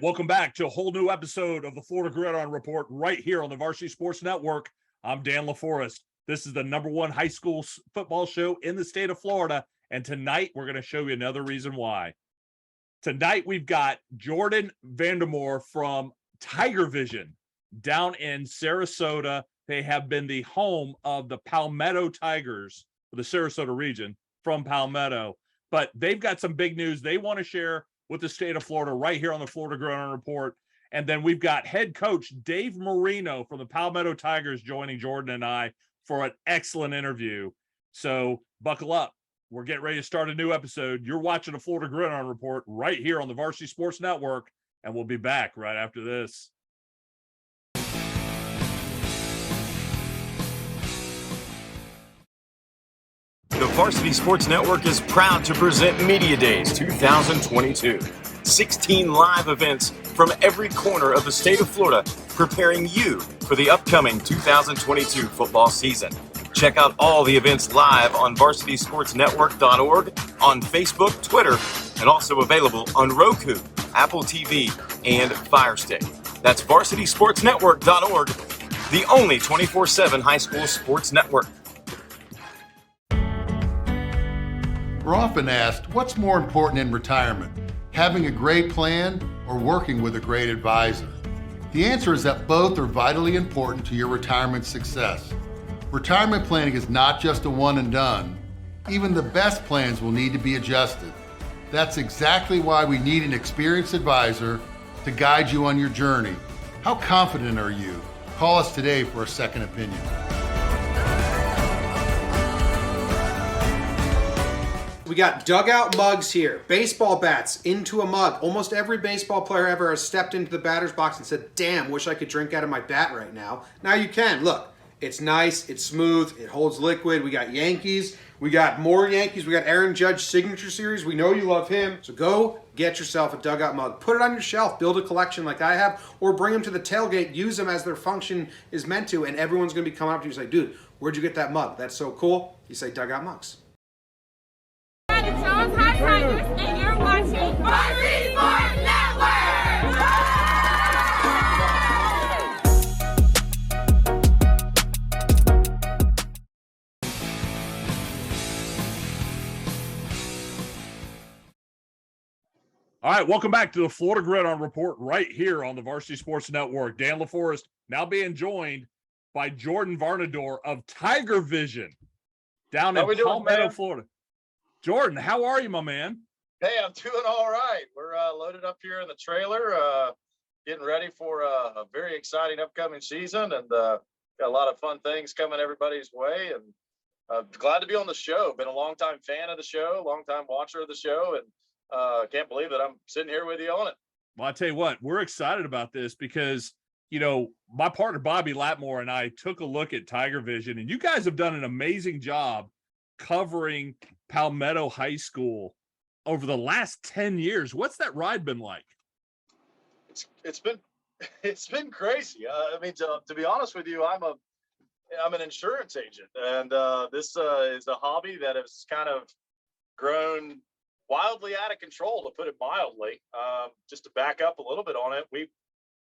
welcome back to a whole new episode of the Florida Gridiron Report right here on the Varsity Sports Network. I'm Dan LaForest. This is the #1 high school football show in the state of Florida, and tonight we're going to show you another reason why. Tonight we've got Jordan Varnadore from TigerVision down in Sarasota. They have been the home of the Palmetto Tigers for the Sarasota region from Palmetto, but they've got some big news they want to share with the state of Florida right here on the Florida Gridiron Report. And then we've got head coach Dave Marino from the Palmetto Tigers joining Jordan and I for an excellent interview. So buckle up. We're getting ready to start a new episode. You're watching the Florida Gridiron Report right here on the Varsity Sports Network, and we'll be back right after this. The Varsity Sports Network is proud to present Media Days 2022. 16 live events from every corner of the state of Florida, preparing you for the upcoming 2022 football season. Check out all the events live on varsitysportsnetwork.org, on Facebook, Twitter, and also available on Roku, Apple TV, and Fire Stick. That's varsitysportsnetwork.org, the only 24/7 high school sports network. We're often asked, what's more important in retirement, having a great plan or working with a great advisor? The answer is that both are vitally important to your retirement success. Retirement planning is not just a one and done. Even the best plans will need to be adjusted. That's exactly why we need an experienced advisor to guide you on your journey. How confident are you? Call us today for a second opinion. We got dugout mugs here, baseball bats into a mug. Almost every baseball player ever has stepped into the batter's box and said, damn, wish I could drink out of my bat right now. Now you can. Look, it's nice, it's smooth, it holds liquid. We got Yankees, we got more Yankees, we got Aaron Judge Signature Series. We know you love him. So go get yourself a dugout mug. Put it on your shelf, build a collection like I have, or bring them to the tailgate, use them as their function is meant to, and everyone's gonna be coming up to you and say, dude, where'd you get that mug? That's so cool. You say dugout mugs. The Jones High Tigers, and you're watching Varsity Sports Network! All right, welcome back to the Florida Gridiron Report right here on the Varsity Sports Network. Dan LaForest now being joined by Jordan Varnadore of TigerVision down in Palmetto, Florida. Jordan, how are you, my man? Hey, I'm doing all right. We're loaded up here in the trailer, getting ready for a very exciting upcoming season, and got a lot of fun things coming everybody's way. And glad to be on the show. Been a long-time fan of the show, long-time watcher of the show, and can't believe that I'm sitting here with you on it. Well, I tell you what, we're excited about this because, you know, my partner Bobby Latmore and I took a look at TigerVision, and you guys have done an amazing job covering Palmetto High School over the last 10 years. What's that ride been like? It's been crazy. I mean, to be honest with you, I'm an insurance agent, and this is a hobby that has kind of grown wildly out of control, to put it mildly. Just to back up a little bit on it, we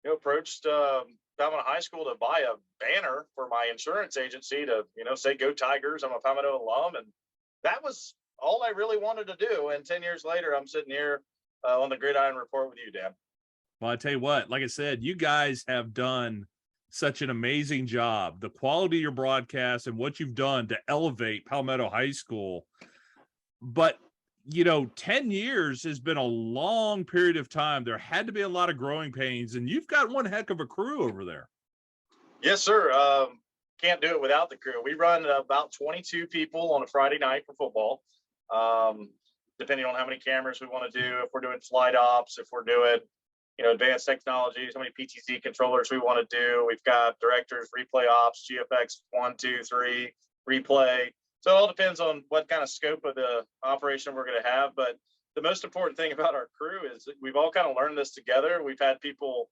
approached Palmetto High School to buy a banner for my insurance agency to, say go Tigers. I'm a Palmetto alum, and that was all I really wanted to do. And 10 years later, I'm sitting here on the Gridiron Report with you, Dan. Well, I tell you what, like I said, you guys have done such an amazing job. The quality of your broadcast and what you've done to elevate Palmetto High School. But 10 years has been a long period of time. There had to be a lot of growing pains, and you've got one heck of a crew over there. Yes, sir. Can't do it without the crew. We run about 22 people on a Friday night for football, depending on how many cameras we want to do, if we're doing flight ops, if we're doing, advanced technologies, how many PTZ controllers we want to do. We've got directors, replay ops, GFX 1, 2, 3, replay. So it all depends on what kind of scope of the operation we're going to have. But the most important thing about our crew is that we've all kind of learned this together. We've had people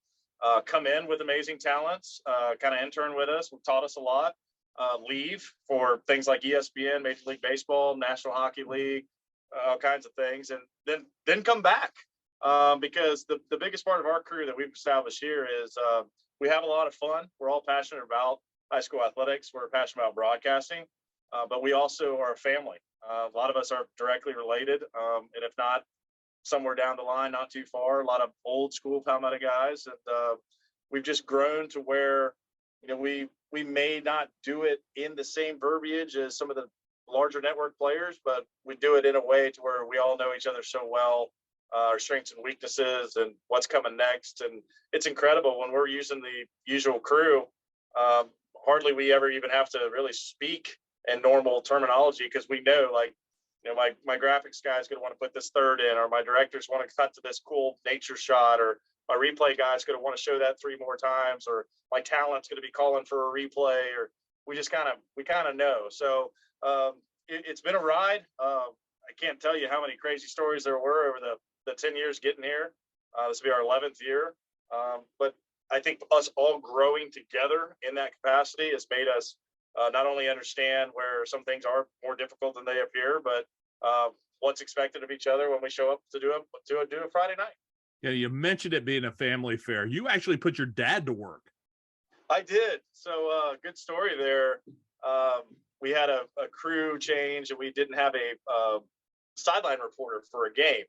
come in with amazing talents, kind of intern with us, who taught us a lot, leave for things like ESPN, Major League Baseball, National Hockey League, all kinds of things, and then come back. because the biggest part of our crew that we've established here is we have a lot of fun. We're all passionate about high school athletics. We're passionate about broadcasting, but we also are a family. A lot of us are directly related, and if not, somewhere down the line, not too far. A lot of old school Palmetto guys, and we've just grown to where, you know, we may not do it in the same verbiage as some of the larger network players, but we do it in a way to where we all know each other so well, our strengths and weaknesses and what's coming next. And it's incredible when we're using the usual crew. Hardly we ever even have to really speak in normal terminology, because we know, like, you know, my graphics guy is going to want to put this third in, or my directors want to cut to this cool nature shot, or my replay guy is going to want to show that 3 more times, or my talent's going to be calling for a replay, or we kind of know. So it's been a ride. I can't tell you how many crazy stories there were over the 10 years getting here. This will be our 11th year. But I think us all growing together in that capacity has made us not only understand where some things are more difficult than they appear, but what's expected of each other when we show up to do a Friday night. Yeah, you mentioned it being a family affair. You actually put your dad to work. I did. So good story there. We had a crew change, and we didn't have a sideline reporter for a game.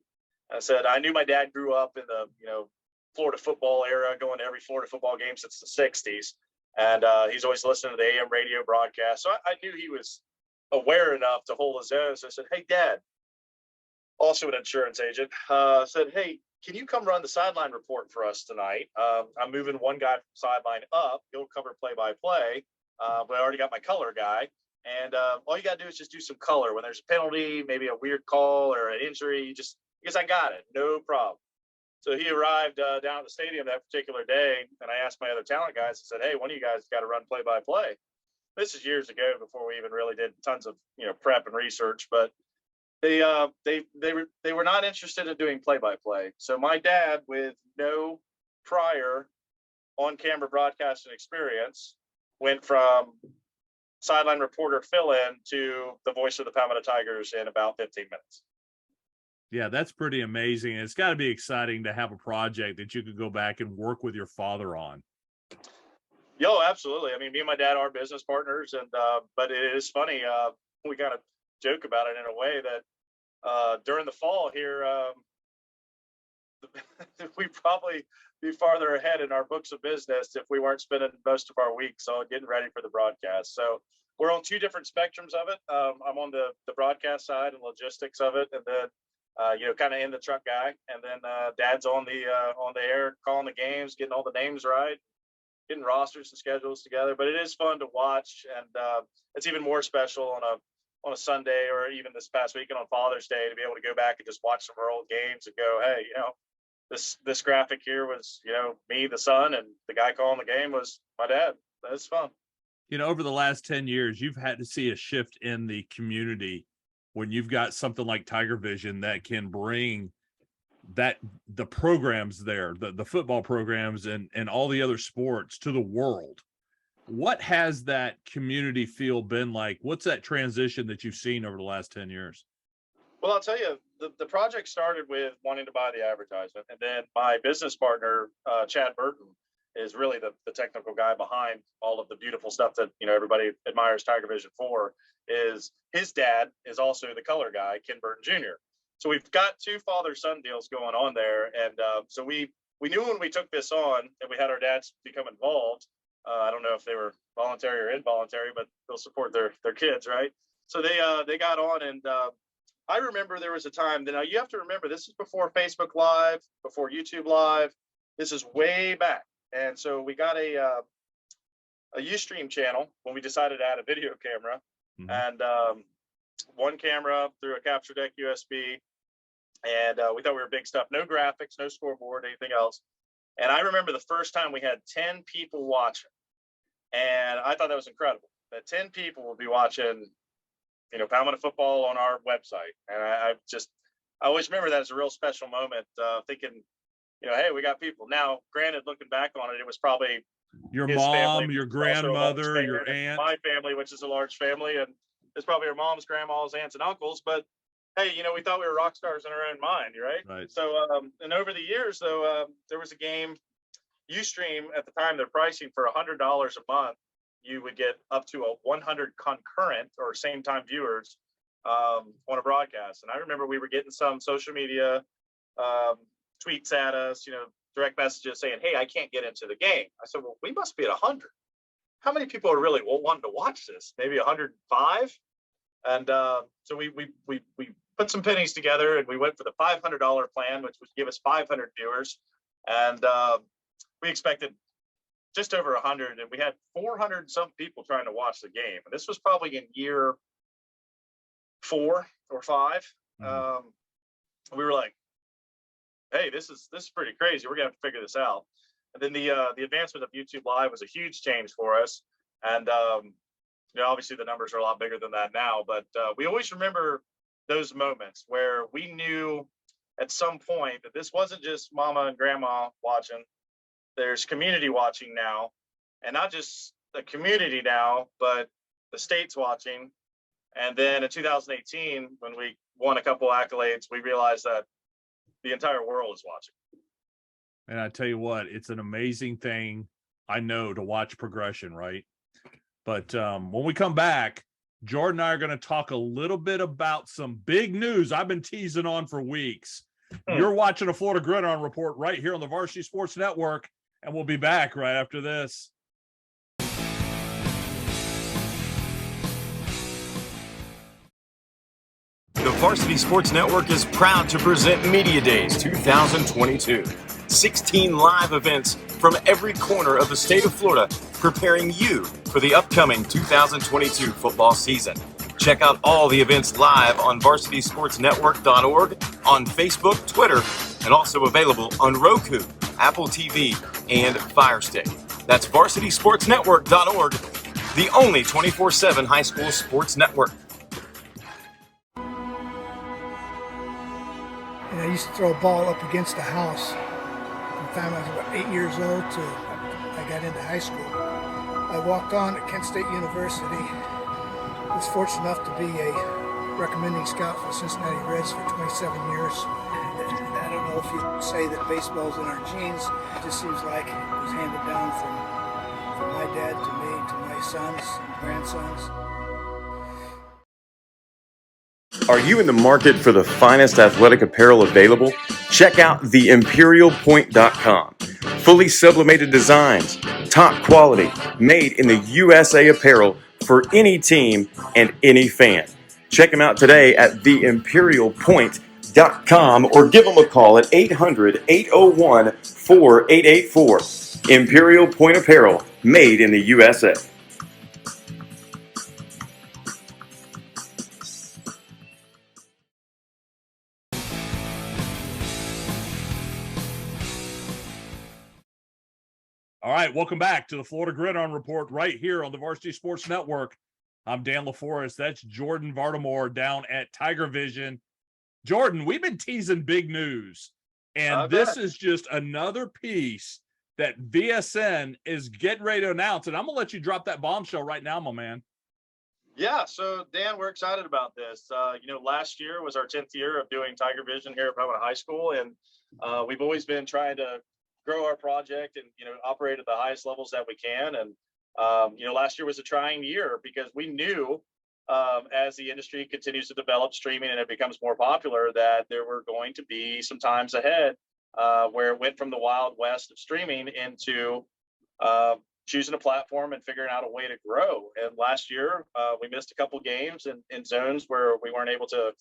I said, I knew my dad grew up in the, you know, Florida football era, going to every Florida football game since the 60s. And he's always listening to the AM radio broadcast. So I knew he was aware enough to hold his own. So I said, hey, Dad, also an insurance agent, said, hey, can you come run the sideline report for us tonight? I'm moving one guy from sideline up. He'll cover play-by-play. But I already got my color guy. And all you got to do is just do some color. When there's a penalty, maybe a weird call or an injury, because I got it. No problem. So he arrived down at the stadium that particular day, and I asked my other talent guys, I said, hey, one of you guys got to run play-by-play. This is years ago, before we even really did tons of, you know, prep and research, but they were not interested in doing play-by-play. So my dad, with no prior on-camera broadcasting experience, went from sideline reporter fill-in to the voice of the Palmetto Tigers in about 15 minutes. Yeah, that's pretty amazing. It's got to be exciting to have a project that you could go back and work with your father on. Yo, absolutely. I mean, me and my dad are business partners, and but it is funny. We kind of joke about it in a way that during the fall here, we'd probably be farther ahead in our books of business if we weren't spending most of our weeks on getting ready for the broadcast. So we're on 2 different spectrums of it. I'm on the broadcast side and logistics of it, and then you know, kind of in the truck guy, and then Dad's on the air, calling the games, getting all the names right, getting rosters and schedules together. But it is fun to watch, and it's even more special on a Sunday, or even this past weekend on Father's Day, to be able to go back and just watch some of our old games and go, hey, you know, this graphic here was, you know, me, the son, and the guy calling the game was my dad. That's fun. You know, over the last 10 years, you've had to see a shift in the community when you've got something like TigerVision that can bring the programs there, the football programs and all the other sports to the world. What has that community feel been like? What's that transition that you've seen over the last 10 years? Well, I'll tell you, the project started with wanting to buy the advertisement. And then my business partner, Chad Burton, is really the technical guy behind all of the beautiful stuff that, you know, everybody admires TigerVision for. Is his dad is also the color guy, Ken Burton Jr. So we've got 2 father-son deals going on there. And so we knew when we took this on and we had our dads become involved. I don't know if they were voluntary or involuntary, but they'll support their kids, right? So they got on, and I remember there was a time that, now you have to remember, this is before Facebook Live, before YouTube Live. This is way back. And so we got a Ustream channel when we decided to add a video camera. Mm-hmm. And one camera through a capture deck USB. And we thought we were big stuff. No graphics, no scoreboard, anything else. And I remember the first time we had 10 people watching. And I thought that was incredible, that 10 people would be watching, you know, Palmetto football on our website. And I always remember that as a real special moment, thinking, you know, hey, we got people. Now, granted, looking back on it, it was probably your mom, family, your grandmother, your aunt, my family, which is a large family, and it's probably your mom's, grandma's, aunts, and uncles. But hey, we thought we were rock stars in our own mind, right? Right. So, and over the years, though, there was a game, Ustream at the time, their pricing for $100 a month, you would get up to 100 concurrent or same time viewers on a broadcast. And I remember we were getting some social media tweets at us, direct messages saying, hey, I can't get into the game. I said, well, we must be at 100. How many people are really wanting to watch this? Maybe 105? And so we put some pennies together and we went for the $500 plan, which would give us 500 viewers. And we expected just over 100, and we had 400 some people trying to watch the game. And this was probably in year 4 or 5. We were like, hey, this is pretty crazy. We're gonna have to figure this out. And then the advancement of YouTube Live was a huge change for us. And obviously the numbers are a lot bigger than that now, but we always remember those moments where we knew at some point that this wasn't just mama and grandma watching. There's community watching now, and not just the community now, but the state's watching. And then in 2018, when we won a couple accolades, we realized that the entire world is watching. And I tell you what, it's an amazing thing, I know, to watch progression, right? But when we come back, Jordan and I are going to talk a little bit about some big news I've been teasing on for weeks. You're watching a Florida Gridiron Report right here on the Varsity Sports Network, and we'll be back right after this. The Varsity Sports Network is proud to present Media Days 2022. 16 live events from every corner of the state of Florida, preparing you for the upcoming 2022 football season. Check out all the events live on varsitysportsnetwork.org, on Facebook, Twitter, and also available on Roku, Apple TV, and Fire Stick. That's varsitysportsnetwork.org, the only 24/7 high school sports network. And I used to throw a ball up against the house from the time I was about 8 years old till I got into high school. I walked on at Kent State University. I was fortunate enough to be a recommending scout for the Cincinnati Reds for 27 years. I don't know if you say that baseball's in our genes. It just seems like it was handed down from my dad to me, to my sons and grandsons. Are you in the market for the finest athletic apparel available? Check out theimperialpoint.com. Fully sublimated designs, top quality, made in the USA apparel for any team and any fan. Check them out today at theimperialpoint.com or give them a call at 800-801-4884. Imperial Point Apparel, made in the USA. All right, welcome back to the Florida Gridiron Report right here on the Varsity Sports Network. I'm Dan LaForest. That's Jordan Varnadore down at TigerVision. Jordan, we've been teasing big news, and this is just another piece that VSN is getting ready to announce, and I'm going to let you drop that bombshell right now, my man. Yeah, so Dan, we're excited about this. Last year was our 10th year of doing TigerVision here at Palmetto High School, and we've always been trying to grow our project and operate at the highest levels that we can. And last year was a trying year because we knew as the industry continues to develop streaming and it becomes more popular that there were going to be some times ahead where it went from the wild west of streaming into choosing a platform and figuring out a way to grow. And last year we missed a couple games in zones where we weren't able to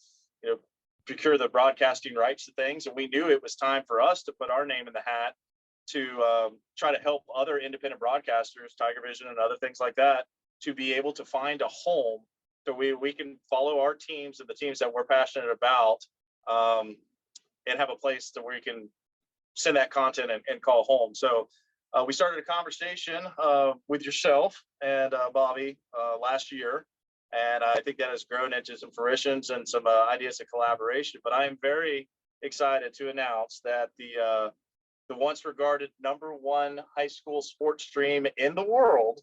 procure the broadcasting rights to things, and we knew it was time for us to put our name in the hat to try to help other independent broadcasters, TigerVision and other things like that, to be able to find a home so we can follow our teams and the teams that we're passionate about and have a place to where you can send that content and call home. So we started a conversation with yourself and Bobby last year, and I think that has grown into some fruitions and some ideas of collaboration. But I am very excited to announce that the once regarded #1 high school sports stream in the world,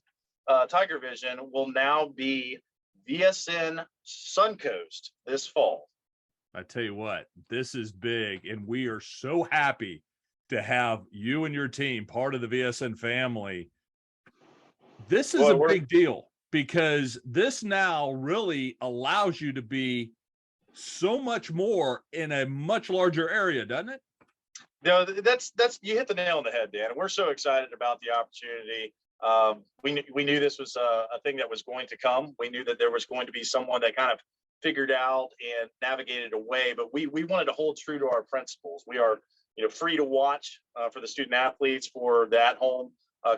TigerVision, will now be VSN Suncoast this fall. I tell you what, this is big, and we are so happy to have you and your team part of the VSN family. This is Well, a big deal because this now really allows you to be so much more in a much larger area, doesn't it? No, that's you hit the nail on the head, Dan. And we're so excited about the opportunity. We knew this was a thing that was going to come. We knew that there was going to be someone that kind of figured out and navigated a way, but we wanted to hold true to our principles. We are, free to watch for the student athletes, for the at-home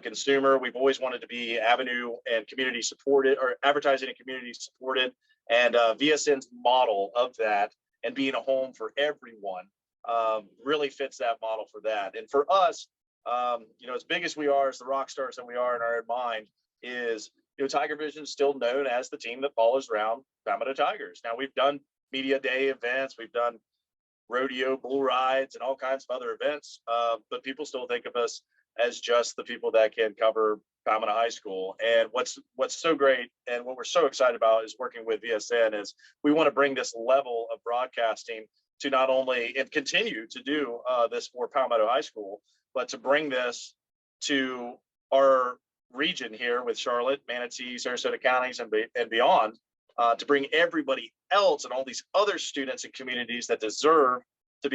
consumer. We've always wanted to be avenue and community supported, or advertising and community supported. And VSN's model of that and being a home for everyone really fits that model for that. And for us, as big as we are, as the rock stars that we are in our own mind, is TigerVision is still known as the team that follows around Palmetto Tigers. Now, we've done media day events, we've done rodeo, bull rides, and all kinds of other events, but people still think of us as just the people that can cover Palmetto High School. And what's so great and what we're so excited about is working with VSN is we want to bring this level of broadcasting to not only and continue to do this for Palmetto High School, but to bring this to our region here with Charlotte, Manatee, Sarasota counties, and beyond, to bring everybody else and all these other students and communities that deserve to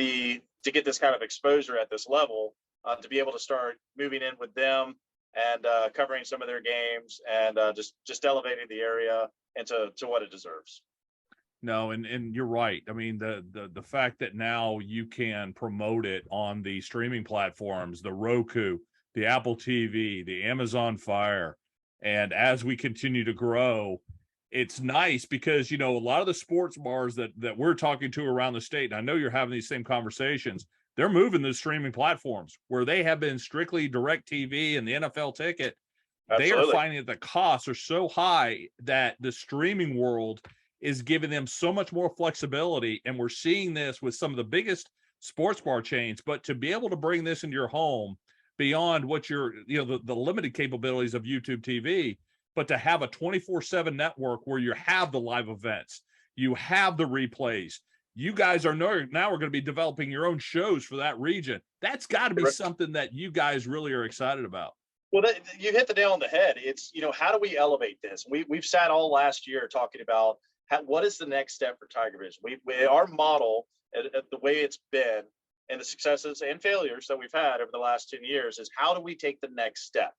get this kind of exposure at this level, to be able to start moving in with them and covering some of their games and just elevating the area into what it deserves. No, and you're right. I mean, the fact that now you can promote it on the streaming platforms, the Roku, the Apple TV, the Amazon Fire, and as we continue to grow, it's nice because, a lot of the sports bars that we're talking to around the state, and I know you're having these same conversations, they're moving to streaming platforms where they have been strictly direct TV and the NFL ticket. Absolutely. They are finding that the costs are so high that the streaming world is giving them so much more flexibility. And we're seeing this with some of the biggest sports bar chains, but to be able to bring this into your home beyond what the limited capabilities of YouTube TV, but to have a 24/7 network where you have the live events, you have the replays, you guys are now are going to be developing your own shows for that region. That's got to be something that you guys really are excited about. Well, you hit the nail on the head. It's, how do we elevate this? We've sat all last year talking about what is the next step for TigerVision. Our model, the way it's been, and the successes and failures that we've had over the last 10 years is how do we take the next step?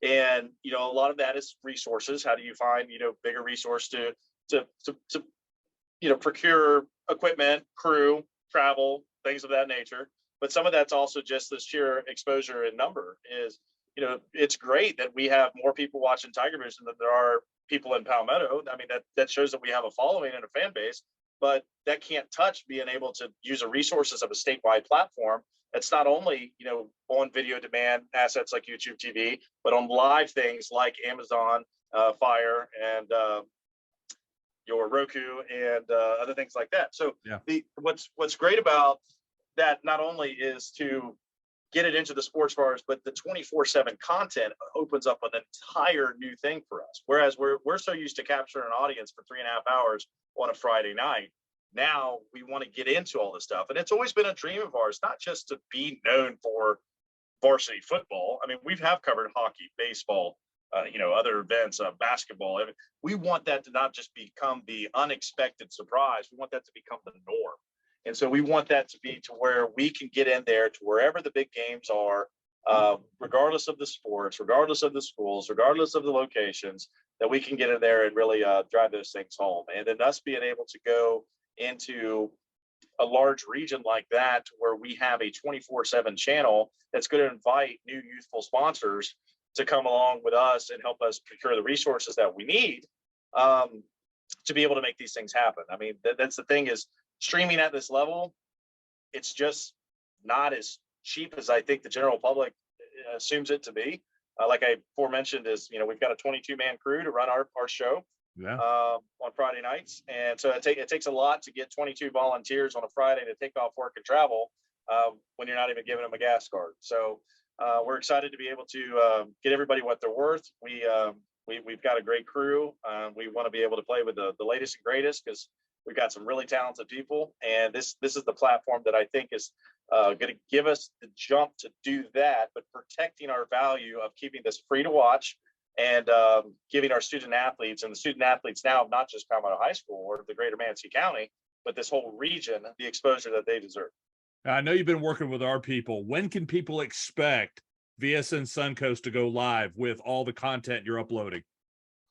And, a lot of that is resources. How do you find, bigger resource to procure equipment, crew, travel, things of that nature. But some of that's also just the sheer exposure and number is, it's great that we have more people watching TigerVision than there are people in Palmetto. I mean, that shows that we have a following and a fan base, but that can't touch being able to use the resources of a statewide platform. That's not only, on video demand assets like YouTube TV, but on live things like Amazon Fire and your Roku and other things like that. So yeah. What's great about that not only is to get it into the sports bars, but the 24/7 content opens up an entire new thing for us. Whereas we're so used to capturing an audience for 3.5 hours on a Friday night. Now we want to get into all this stuff. And it's always been a dream of ours, not just to be known for varsity football. I mean, we have covered hockey, baseball, other events, basketball. I mean, we want that to not just become the unexpected surprise. We want that to become the norm. And so we want that to be to where we can get in there to wherever the big games are, regardless of the sports, regardless of the schools, regardless of the locations, that we can get in there and really drive those things home. And then us being able to go into a large region like that where we have a 24/7 channel that's going to invite new youthful sponsors to come along with us and help us procure the resources that we need to be able to make these things happen. I mean, that's the thing is streaming at this level, it's just not as cheap as I think the general public assumes it to be. Like I aforementioned is, we've got a 22-man crew to run our show. Yeah. On Friday nights. And so it takes a lot to get 22 volunteers on a Friday to take off work and travel when you're not even giving them a gas card. So we're excited to be able to get everybody what they're worth. We've got a great crew. We want to be able to play with the latest and greatest because We've got some really talented people, and this is the platform that I think is going to give us the jump to do that, but protecting our value of keeping this free to watch and giving our student athletes and the student athletes now of not just Palmetto High School or the greater Manatee County, but this whole region, the exposure that they deserve. I know you've been working with our people. When can people expect VSN Suncoast to go live with all the content you're uploading?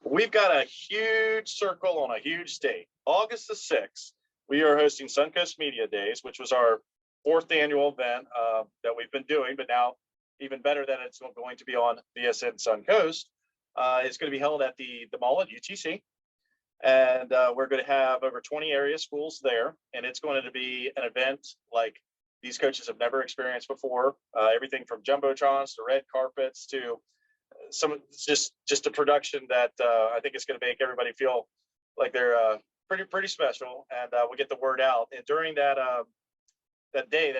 We've got a huge circle on a huge date. August the 6th, we are hosting Suncoast Media Days, which was our 4th annual event that we've been doing, but now even better that it's going to be on VSN Suncoast. It's going to be held at the mall at UTC. And we're going to have over 20 area schools there. And it's going to be an event like these coaches have never experienced before. Everything from jumbotrons to red carpets to some just a production that I think is going to make everybody feel like they're pretty special. And we'll get the word out. And during that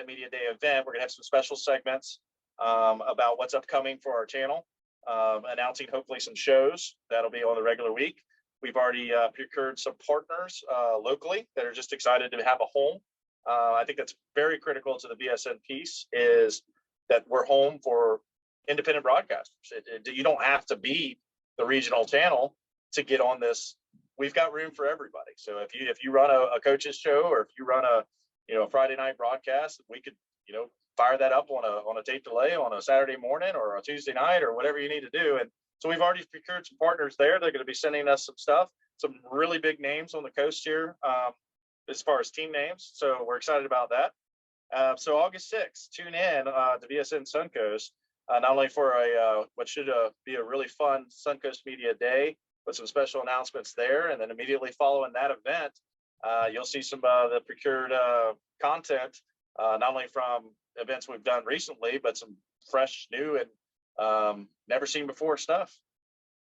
media day event, we're going to have some special segments about what's upcoming for our channel, announcing hopefully some shows that'll be on the regular week. We've already procured some partners locally that are just excited to have a home. I think that's very critical to the VSN piece, is that we're home for independent broadcasters. You don't have to be the regional channel to get on this. We've got room for everybody. So if you run a coach's show, or if you run a Friday night broadcast, we could fire that up on a tape delay on a Saturday morning or a Tuesday night or whatever you need to do. And so we've already procured some partners there. They're going to be sending us some stuff, some really big names on the coast here as far as team names. So we're excited about that. So August 6th, tune in to VSN Suncoast, not only for what should be a really fun Suncoast Media Day with some special announcements there. And then immediately following that event, you'll see some of the procured content, not only from events we've done recently, but some fresh, new, and never seen before stuff.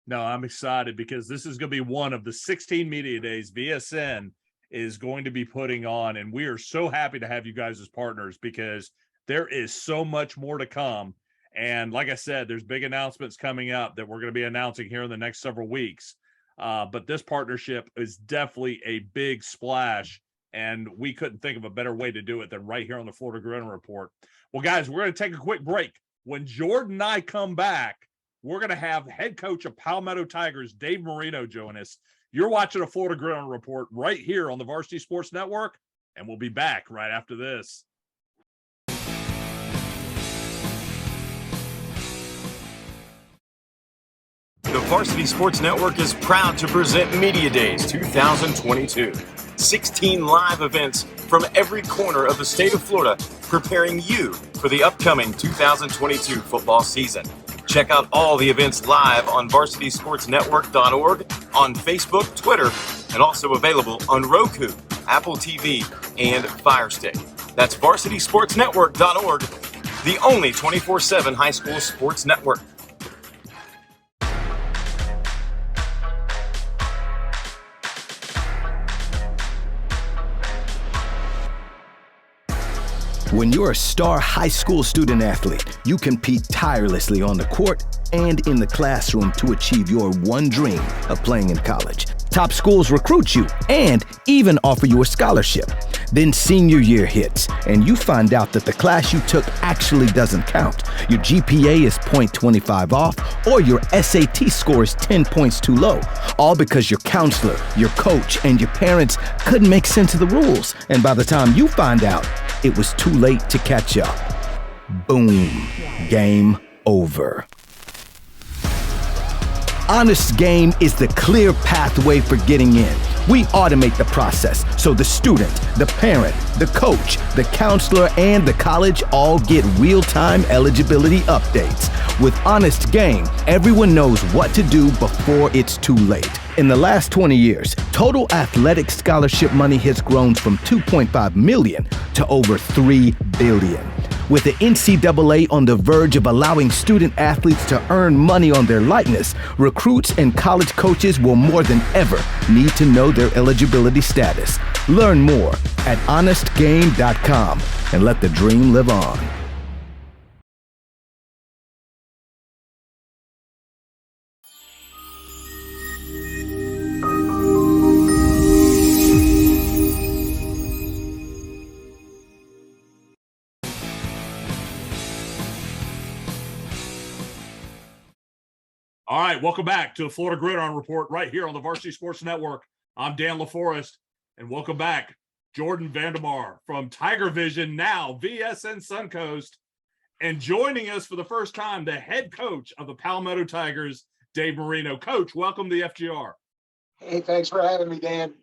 No, I'm excited because this is going to be one of the 16 media days VSN is going to be putting on. And we are so happy to have you guys as partners because there is so much more to come. And like I said, there's big announcements coming up that we're going to be announcing here in the next several weeks. But this partnership is definitely a big splash, and we couldn't think of a better way to do it than right here on the Florida Gridiron Report. Well, guys, we're going to take a quick break. When Jordan and I come back, we're going to have head coach of Palmetto Tigers, Dave Marino, join us. You're watching a Florida Gridiron Report right here on the Varsity Sports Network, and we'll be back right after this. The Varsity Sports Network is proud to present Media Days 2022. 16 live events from every corner of the state of Florida, preparing you for the upcoming 2022 football season. Check out all the events live on varsitysportsnetwork.org, on Facebook, Twitter, and also available on Roku, Apple TV, and Fire Stick. That's varsitysportsnetwork.org, the only 24/7 high school sports network. When you're a star high school student athlete, you compete tirelessly on the court and in the classroom to achieve your one dream of playing in college. Top schools recruit you and even offer you a scholarship. Then senior year hits, and you find out that the class you took actually doesn't count. Your GPA is .25 off, or your SAT score is 10 points too low. All because your counselor, your coach, and your parents couldn't make sense of the rules. And by the time you find out, it was too late to catch up. Boom. Game over. Honest Game is the clear pathway for getting in. We automate the process so the student, the parent, the coach, the counselor, and the college all get real-time eligibility updates. With Honest Game, everyone knows what to do before it's too late. In the last 20 years, total athletic scholarship money has grown from $2.5 million to over $3 billion. With the NCAA on the verge of allowing student athletes to earn money on their likeness, recruits and college coaches will more than ever need to know their eligibility status. Learn more at honestgame.com and let the dream live on. right, welcome back to the Florida Gridiron Report right here on the Varsity Sports Network. I'm Dan LaForest, and welcome back, Jordan Varnadore from TigerVision, now VSN Suncoast, and joining us for the first time, the head coach of the Palmetto Tigers, Dave Marino. Coach, welcome to the FGR. Hey, thanks for having me, Dan.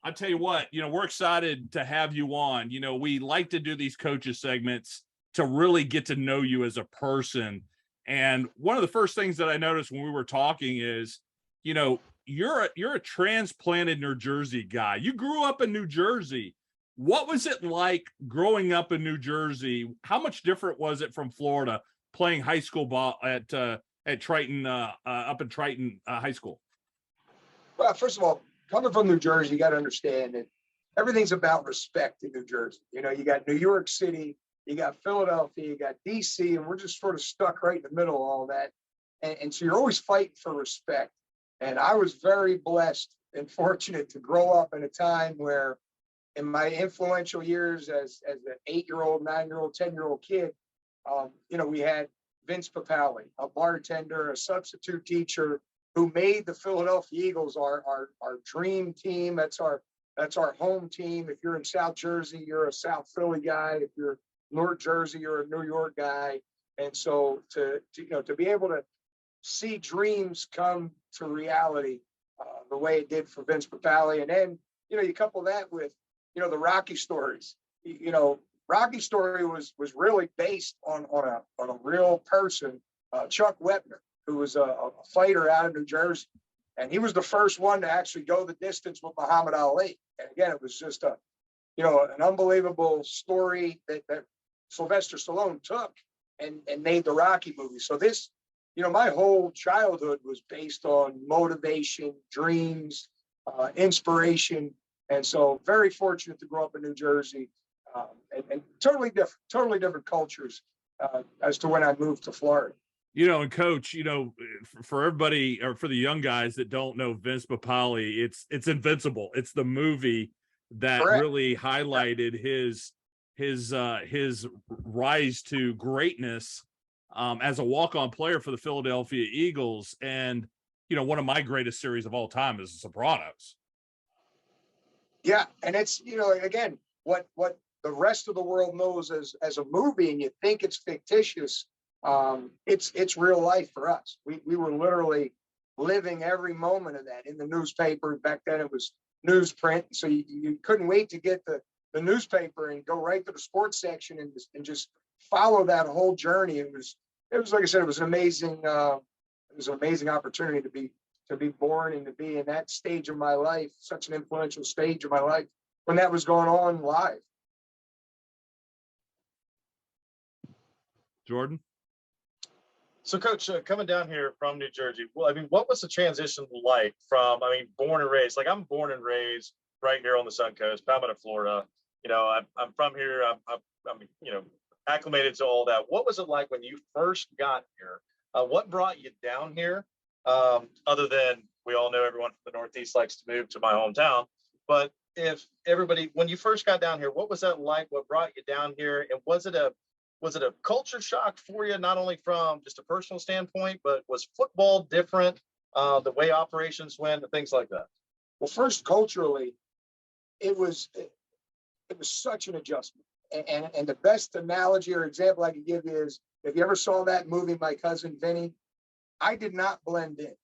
I tell you what, we're excited to have you on. We like to do these coaches segments to really get to know you as a person. And one of the first things that I noticed when we were talking is, you're a transplanted New Jersey guy. You grew up in New Jersey. What was it like growing up in New Jersey? How much different was it from Florida playing high school ball at Triton, up in Triton High School? Well, first of all, coming from New Jersey, you got to understand that everything's about respect in New Jersey. You got New York City, you got Philadelphia, you got DC, and we're just sort of stuck right in the middle of all that. And so you're always fighting for respect. And I was very blessed and fortunate to grow up in a time where, in my influential years as an 8-year-old, 9-year-old, 10-year-old kid, we had Vince Papale, a bartender, a substitute teacher, who made the Philadelphia Eagles our dream team. That's our home team. If you're in South Jersey, you're a South Philly guy. If you're North Jersey, you're a New York guy. And so to be able to see dreams come to reality the way it did for Vince Papale, and then you couple that with the Rocky stories. Rocky story was really based on a real person, Chuck Wepner, who was a fighter out of New Jersey, and he was the first one to actually go the distance with Muhammad Ali. And again, it was just an unbelievable story that Sylvester Stallone took and made the Rocky movie. So this, my whole childhood was based on motivation, dreams, inspiration. And so very fortunate to grow up in New Jersey, and totally different cultures as to when I moved to Florida. And Coach, for everybody, or for the young guys that don't know Vince Papale, it's Invincible. It's the movie that Correct. Really highlighted his rise to greatness as a walk-on player for the Philadelphia Eagles. And one of my greatest series of all time is The Sopranos. Yeah, and it's again what the rest of the world knows as a movie, and you think it's fictitious. It's real life for us. We were literally living every moment of that in the newspaper. Back then it was newsprint, so you couldn't wait to get the newspaper and go right to the sports section and just follow that whole journey. It was like I said, it was an amazing opportunity to be born and to be in that stage of my life, such an influential stage of my life when that was going on live. Jordan? So, Coach, coming down here from New Jersey, well, what was the transition like from, born and raised? Like, I'm born and raised right here on the Suncoast, Palmetto, Florida. I'm from here. I'm acclimated to all that. What was it like when you first got here? What brought you down here? Other than we all know everyone from the Northeast likes to move to my hometown. But when you first got down here, what was that like? What brought you down here? And was it a culture shock for you, not only from just a personal standpoint, but was football different, the way operations went, and things like that? Well, first, culturally, it was such an adjustment. And the best analogy or example I could give you is, if you ever saw that movie, My Cousin Vinny, I did not blend in.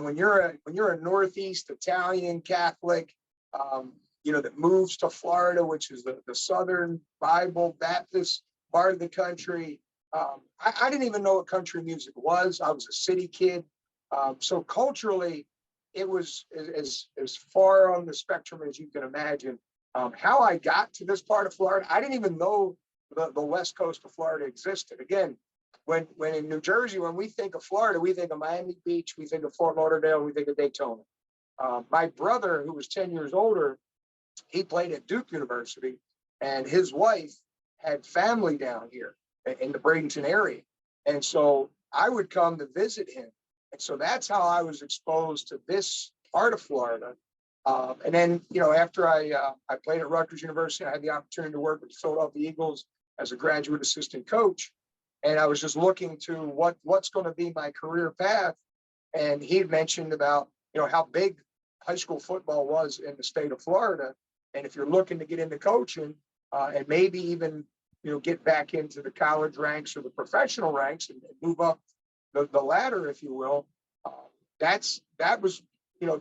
When you're a Northeast Italian Catholic, that moves to Florida, which is the Southern Bible Baptist part of the country. I didn't even know what country music was. I was a city kid. So culturally, it was as far on the spectrum as you can imagine. How I got to this part of Florida, I didn't even know the west coast of Florida existed. Again, when in New Jersey, when we think of Florida, we think of Miami Beach, we think of Fort Lauderdale, we think of Daytona. My brother, who was 10 years older, he played at Duke University, and his wife had family down here in the Bradenton area. And so I would come to visit him. And so that's how I was exposed to this part of Florida. And then, after I played at Rutgers University, I had the opportunity to work with the Philadelphia Eagles as a graduate assistant coach. And I was just looking to what's going to be my career path. And he had mentioned about, how big high school football was in the state of Florida. And if you're looking to get into coaching and maybe even, get back into the college ranks or the professional ranks and move up the ladder, if you will, that was,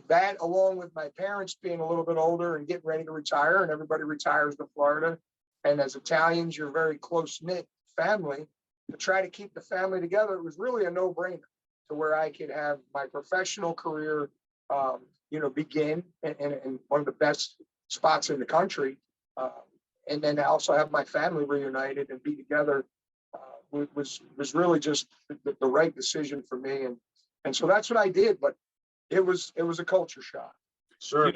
that along with my parents being a little bit older and getting ready to retire, and everybody retires to Florida. And as Italians, you're a very close-knit family. To try to keep the family together, it was really a no-brainer to where I could have my professional career, begin in one of the best spots in the country. And then also have my family reunited and be together was really just the right decision for me. And so that's what I did, but it was a culture shock. Sure.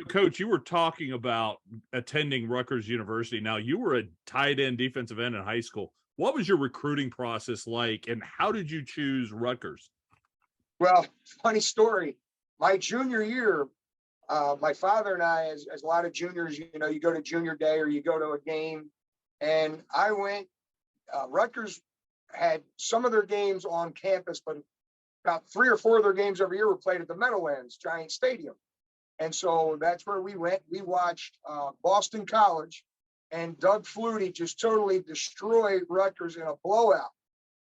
Coach, you were talking about attending Rutgers University. Now, you were a tight end defensive end in high school. What was your recruiting process like, and how did you choose Rutgers? Well, funny story. My junior year, my father and I, as a lot of juniors, you go to junior day or you go to a game, and I went. Rutgers had some of their games on campus, but about 3 or 4 of their games every year were played at the Meadowlands Giant Stadium. And so that's where we went. We watched Boston College, and Doug Flutie just totally destroyed Rutgers in a blowout.